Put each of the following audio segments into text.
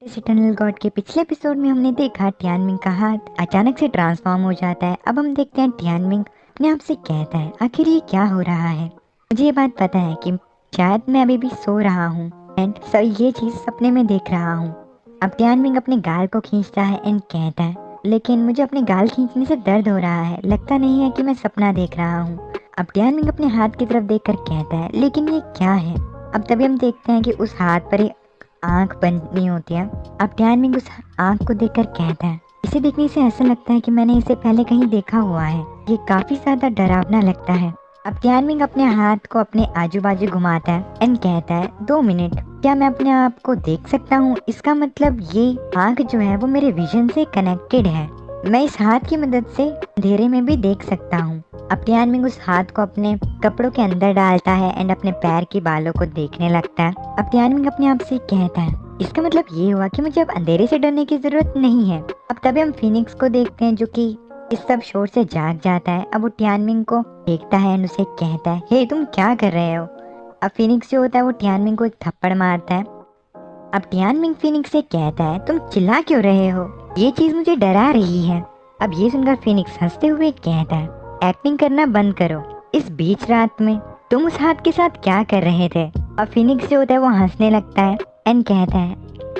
इस eternal God के पिछले एपिसोड में हमने देखा टियानमिंग का हाथ अचानक से ट्रांसफॉर्म हो जाता है। अब हम देखते हैं टियानमिंग अपने आप से कहता है आखिर ये क्या हो रहा है। मुझे ये बात पता है कि शायद मैं अभी भी सो रहा हूँ एंड ये चीज सपने में देख रहा हूँ। अब टियानमिंग अपने गाल को खींचता है एंड कहता है लेकिन मुझे अपने गाल खींचने से दर्द हो रहा है, लगता नहीं है कि मैं सपना देख रहा हूँ। अब टियानमिंग अपने हाथ की तरफ देखकर कहता है लेकिन ये क्या है। अब तभी हम देखते हैं कि उस हाथ पर एक आंख बनी होती है। अब टियानमिंग उस आंख को देखकर कहता है इसे देखने से ऐसा लगता है कि मैंने इसे पहले कहीं देखा हुआ है। ये काफी ज्यादा डरावना लगता है। अब टियानमिंग अपने हाथ को अपने आजू बाजू घुमाता है एंड कहता है 2 मिनट, क्या मैं अपने आप को देख सकता हूँ? इसका मतलब ये आंख जो है वो मेरे विजन से कनेक्टेड है। मैं इस हाथ की मदद से अंधेरे में भी देख सकता हूँ। अब टियानमिंग उस हाथ को अपने कपड़ों के अंदर डालता है एंड अपने पैर के बालों को देखने लगता है। अब टियानमिंग अपने आप से कहता है इसका मतलब ये हुआ कि मुझे अब अंधेरे से डरने की जरूरत नहीं है। अब तभी हम फिनिक्स को देखते हैं जो कि इस सब शोर से जाग जाता है। अब वो टियानमिंग को देखता है एंड उसे कहता है हे तुम क्या कर रहे हो। अब फिनिक्स जो होता है वो टियानमिंग को एक थप्पड़ मारता है। अब टियानमिंग फिनिक्स से कहता है तुम चिल्ला क्यों रहे हो, ये चीज मुझे डरा रही है। अब ये सुनकर फिनिक्स हंसते हुए कहता है एक्टिंग करना बंद करो, इस बीच रात में तुम उस हाथ के साथ क्या कर रहे थे। अब फिनिक्स जो होता है वो हंसने लगता है एंड कहता है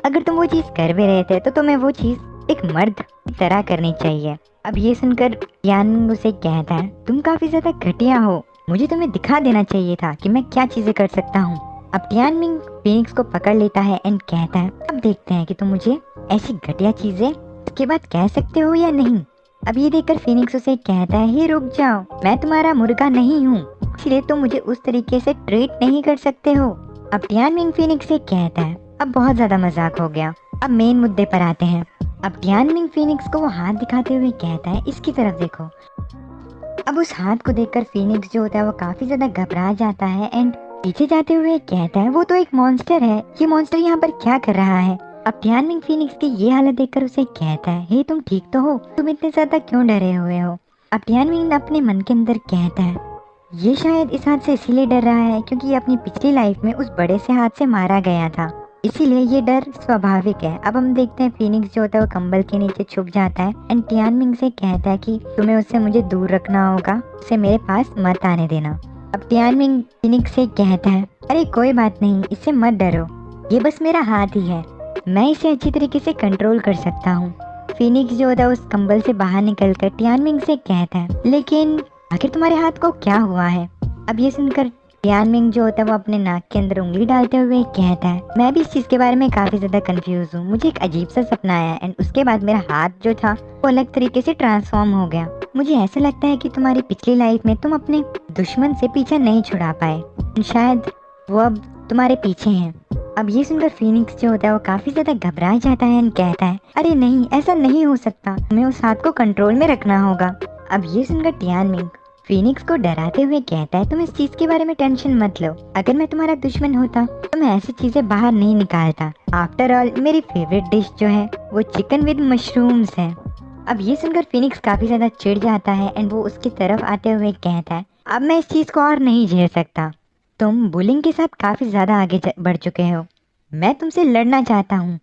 अगर तुम वो चीज कर भी रहे थे तो तुम्हें वो चीज एक मर्द की तरह करनी चाहिए। अब ये सुनकर टियानमिंग उसे कहता है तुम काफी ज्यादा घटिया हो, मुझे तुम्हें दिखा देना चाहिए था कि मैं क्या चीजें कर सकता हूँ। अब टियानमिंग फिनिक्स को पकड़ लेता है एंड कहता है अब देखते हैं कि तुम मुझे ऐसी घटिया चीजें इसके बाद कह सकते हो या नहीं। अब ये देखकर फिनिक्स उसे कहता है हे रुक जाओ, मैं तुम्हारा मुर्गा नहीं हूँ, इसलिए तुम मुझे उस तरीके से ट्रीट नहीं कर सकते हो। अब टियानमिंग फिनिक्स से कहता है अब बहुत ज्यादा मजाक हो गया, अब मेन मुद्दे पर आते हैं। अब टियानमिंग फिनिक्स को वो हाथ दिखाते हुए कहता है इसकी तरफ देखो। अब उस हाथ को देखकर फिनिक्स जो होता है वो काफी ज्यादा घबरा जाता है एंड पीछे जाते हुए कहता है वो तो एक मॉन्स्टर है, ये मॉन्स्टर यहाँ पर क्या कर रहा है। अब टियानमिंग फिनिक्स की ये हालत देखकर उसे कहता है हे तुम ठीक तो हो, तुम इतने ज्यादा क्यों डरे हुए हो। अब टियानमिंग अपने मन के अंदर कहता है ये शायद इस हाथ से इसीलिए डर रहा है क्योंकि ये अपनी पिछली लाइफ में उस बड़े से हाथ से मारा गया था, इसीलिए ये डर स्वाभाविक है। अब हम देखते हैं फिनिक्स जो होता है वो कंबल के नीचे छुप जाता है एंड टियानमिंग से कहता है कि तुम्हें उससे मुझे दूर रखना होगा, उसे मेरे पास मत आने देना। अब टियानमिंग फिनिक्स से कहता है अरे कोई बात नहीं, इससे मत डरो, ये बस मेरा हाथ ही है, मैं इसे अच्छी तरीके से कंट्रोल कर सकता हूँ। फिनिक्स जो होता है उस कंबल से बाहर निकलकर टियानमिंग से कहता है लेकिन आखिर तुम्हारे हाथ को क्या हुआ है। अब ये सुनकर टियानमिंग जो होता है वो अपने नाक के अंदर उंगली डालते हुए कहता है मैं भी इस चीज के बारे में काफी ज्यादा कंफ्यूज हूँ, मुझे एक अजीब सा सपना आया एंड उसके बाद मेरा हाथ जो था वो अलग तरीके से ट्रांसफॉर्म हो गया। मुझे ऐसा लगता है कि तुम्हारी पिछली लाइफ में तुम अपने दुश्मन से पीछा नहीं छुड़ा पाए, शायद वो अब तुम्हारे पीछे हैं। अब ये सुनकर फिनिक्स जो होता है वो काफी ज्यादा घबरा जाता है एंड कहता है अरे नहीं, ऐसा नहीं हो सकता, तुम्हें उस हाथ को कंट्रोल में रखना होगा। अब ये सुनकर टियानमिंग फिनिक्स को डराते हुए कहता है तुम इस चीज के बारे में टेंशन मत लो, अगर मैं तुम्हारा दुश्मन होता तो मैं ऐसी चीजें बाहर नहीं निकालता, आफ्टर ऑल मेरी फेवरेट डिश जो है वो चिकन विद मशरूम्स है। अब ये सुनकर फिनिक्स काफी ज्यादा चिढ़ जाता है एंड वो उसकी तरफ आते हुए कहता है अब मैं इस चीज को और नहीं झेल सकता, तुम बुलिंग के साथ काफी ज्यादा आगे बढ़ चुके हो, मैं तुमसे लड़ना चाहता हूँ।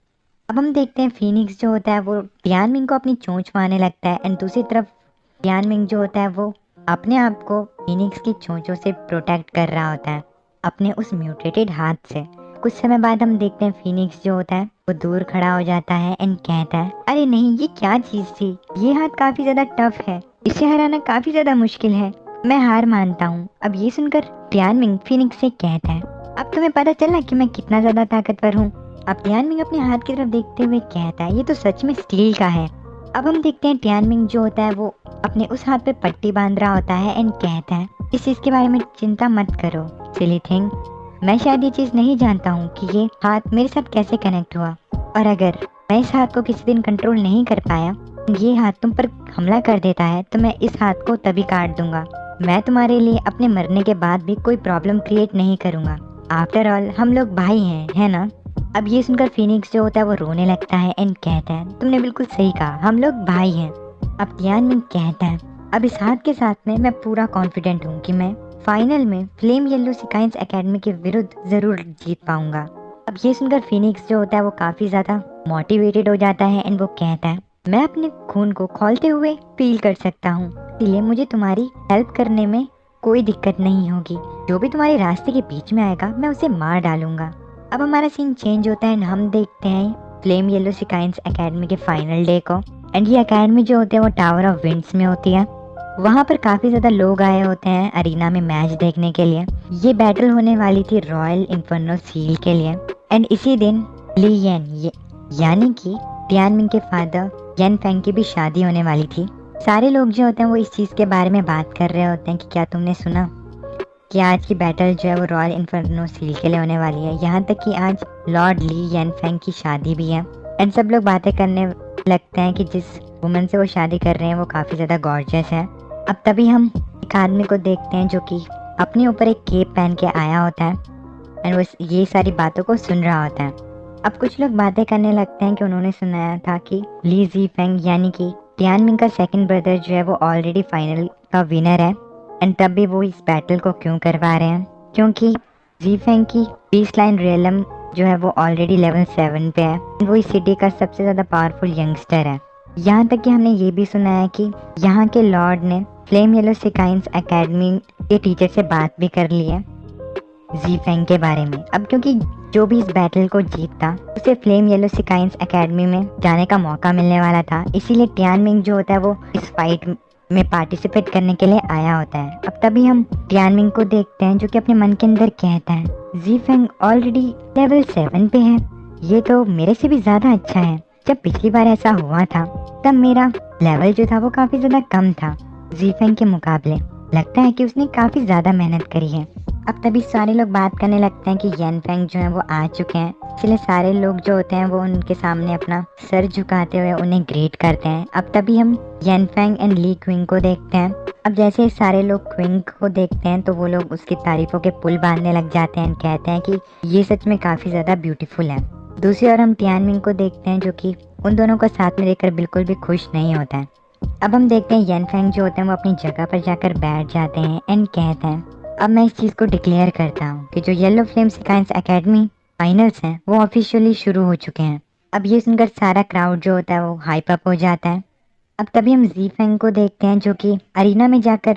अब हम देखते हैं फिनिक्स जो होता है वो टियानमिंग को अपनी चोंच मारने लगता है एंड दूसरी तरफ टियानमिंग जो होता है वो अपने आप को फिनिक्स की चोंचों से प्रोटेक्ट कर रहा होता है अपने उस म्यूटेटेड हाथ से। कुछ समय बाद हम देखते हैं फिनिक्स जो होता है वो दूर खड़ा हो जाता है एंड कहता है अरे नहीं, ये क्या चीज थी, ये हाथ काफी ज्यादा टफ है, इसे हराना काफी ज्यादा मुश्किल है, मैं हार मानता हूँ। अब ये सुनकर टियानमिंग फिनिक्स से कहता है अब तुम्हें पता चला कि मैं कितना ज्यादा ताकतवर हूँ। अब टियानमिंग अपने हाथ की तरफ देखते हुए कहता है ये तो सच में स्टील का है। अब हम देखते हैं टियानमिंग जो होता है वो अपने उस हाथ पे पट्टी बांध रहा होता है एंड कहता है इस चीज के बारे में चिंता मत करो सिली थिंग, मैं शायद ये चीज नहीं जानता हूँ कि ये हाथ मेरे साथ कैसे कनेक्ट हुआ, और अगर मैं इस हाथ को किसी दिन कंट्रोल नहीं कर पाया, ये हाथ तुम पर हमला कर देता है तो मैं इस हाथ को तभी काट दूंगा, मैं तुम्हारे लिए अपने मरने के बाद भी कोई प्रॉब्लम क्रिएट नहीं करूंगा, आफ्टर ऑल हम लोग भाई हैं, है ना। अब ये सुनकर फिनिक्स जो होता है वो रोने लगता है एंड कहता है तुमने बिल्कुल सही कहा, हम लोग भाई हैं। अब टियानमिंग कहता है अब इस हाथ के साथ में मैं पूरा कॉन्फिडेंट हूँ कि मैं फाइनल में फ्लेम येलो सिकाइंस एकेडमी के विरुद्ध जरूर जीत पाऊंगा। अब ये सुनकर फिनिक्स जो होता है वो काफी ज्यादा मोटिवेटेड हो जाता है एंड वो कहता है मैं अपने खून को खोलते हुए फील कर सकता हूँ, इसलिए मुझे तुम्हारी हेल्प करने में कोई दिक्कत नहीं होगी। जो भी तुम्हारे रास्ते के बीच में आएगा मैं उसे मार डालूंगा। अब हमारा सीन चेंज होता है, हम देखते हैं फ्लेम येलो सिकाइंस एकेडमी के फाइनल डे को। एंड ये एकेडमी जो होती है वो टावर ऑफ विंड्स में होती है। वहाँ पर काफी ज्यादा लोग आए होते हैं अरीना में मैच देखने के लिए। ये बैटल होने वाली थी रॉयल इन्फर्नो सील के लिए। एंड इसी दिन ली येन यानी कि टियानमिन के फादर येन फेंग की भी शादी होने वाली थी। सारे लोग जो होते हैं वो इस चीज के बारे में बात कर रहे होते हैं कि क्या तुमने सुना कि आज की बैटल जो है वो रॉयल इन्फर्नो सील के लिए होने वाली है। यहाँ तक कि आज लॉर्ड ली येन फेंग की शादी भी है। एंड सब लोग बातें करने लगते हैं कि जिस वुमन से वो शादी कर रहे हैं वो काफी ज्यादा गॉर्जियस है। अब तभी हम एक आदमी को देखते हैं जो कि अपने ऊपर एक केप पहन के आया होता है एंड वो ये सारी बातों को सुन रहा होता है। अब कुछ लोग बातें करने लगते हैं कि उन्होंने सुनाया था कि ली जी फेंग यानी कि टियानमिन का सेकंड ब्रदर जो है वो ऑलरेडी फाइनल का विनर है। एंड तब भी वो इस बैटल को क्यों करवा रहे हैं, क्योंकि जी फेंग की बीस लाइन रियलम जो है वो ऑलरेडी लेवल 7 पे है। वो इस सिटी का सबसे ज्यादा पावरफुल यंगस्टर है। यहाँ तक कि हमने ये भी सुना है कि यहाँ के लॉर्ड ने फ्लेम येलो सिकाइंस एकेडमी के टीचर से बात भी कर ली है जी फेंग के बारे में। अब क्योंकि जो भी इस बैटल को जीतता उसे फ्लेम येलो सिकाइंस एकेडमी में जाने का मौका मिलने वाला था, इसीलिए टियानमिन जो होता है वो इस फाइट में पार्टिसिपेट करने के लिए आया होता है। अब तभी हम टियानमिन को देखते हैं जो कि अपने मन के अंदर कहता है जी फेंग ऑलरेडी लेवल 7 पे है, ये तो मेरे से भी ज्यादा अच्छा है। जब पिछली बार ऐसा हुआ था तब मेरा लेवल जो था वो काफी ज्यादा कम था जी फेंग के मुकाबले। लगता है कि उसने काफी ज्यादा मेहनत करी है। अब तभी सारे लोग बात करने लगते हैं कि येन फेंग जो है वो आ चुके हैं, इसलिए सारे लोग जो होते हैं वो उनके सामने अपना सर झुकाते हुए उन्हें ग्रीट करते हैं। अब तभी हम येन फेंग एंड ली क्विंग को देखते हैं। अब जैसे ही सारे लोग क्विंग को देखते हैं तो वो लोग उसकी तारीफों के पुल बांधने लग जाते हैं, कहते हैं कि ये सच में काफी ज्यादा ब्यूटीफुल है। दूसरी ओर हम टियानमिन को देखते हैं जो कि उन दोनों को साथ में देखकर बिल्कुल भी खुश नहीं होता है। अब हम देखते हैं येन फेंग जो होते हैं वो अपनी जगह पर जाकर बैठ जाते हैं एंड कहते हैं अब मैं इस चीज़ को डिक्लेयर करता हूँ कि जो येलो फ्लेम सिकाइंस एकेडमी फाइनल्स हैं वो ऑफिशियली शुरू हो चुके हैं। अब ये सुनकर सारा क्राउड जो होता है वो हाइप अप हो जाता है। अब तभी हम जी फेंग को देखते हैं जो कि अरीना में जाकर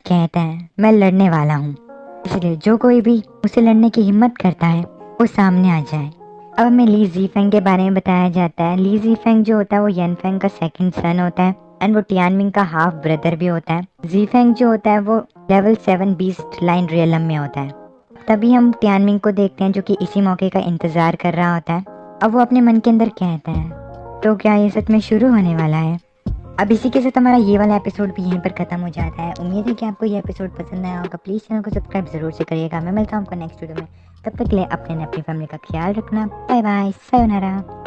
कहता है मैं लड़ने वाला हूँ, इसलिए जो कोई भी उसे लड़ने की हिम्मत करता है वो सामने आ जाए। अब हमें ली जी फेंग के बारे में बताया जाता है। ली जी फेंग जो होता है वो येन फेंग का सेकंड सन होता है एंड वो टियानमिन का हाफ ब्रदर भी होता है। जी फेंग जो होता है वो लेवल 7 बीस्ट लाइन रियलम में होता है। तभी हम टियानमिन को देखते हैं जो कि इसी मौके का इंतजार कर रहा होता है। अब वो अपने मन के अंदर कहता है तो क्या ये सच में शुरू होने वाला है। अब इसी के साथ हमारा ये वाला एपिसोड भी यहीं पर खत्म हो जाता है। उम्मीद है कि आपको ये एपिसोड पसंद आया होगा। प्लीज़ चैनल को सब्सक्राइब जरूर से करिएगा। मैं मिलता हूँ आपको नेक्स्ट वीडियो में। तब तक के लिए अपने अपनी फैमिली का ख्याल रखना। Bye bye, sayonara.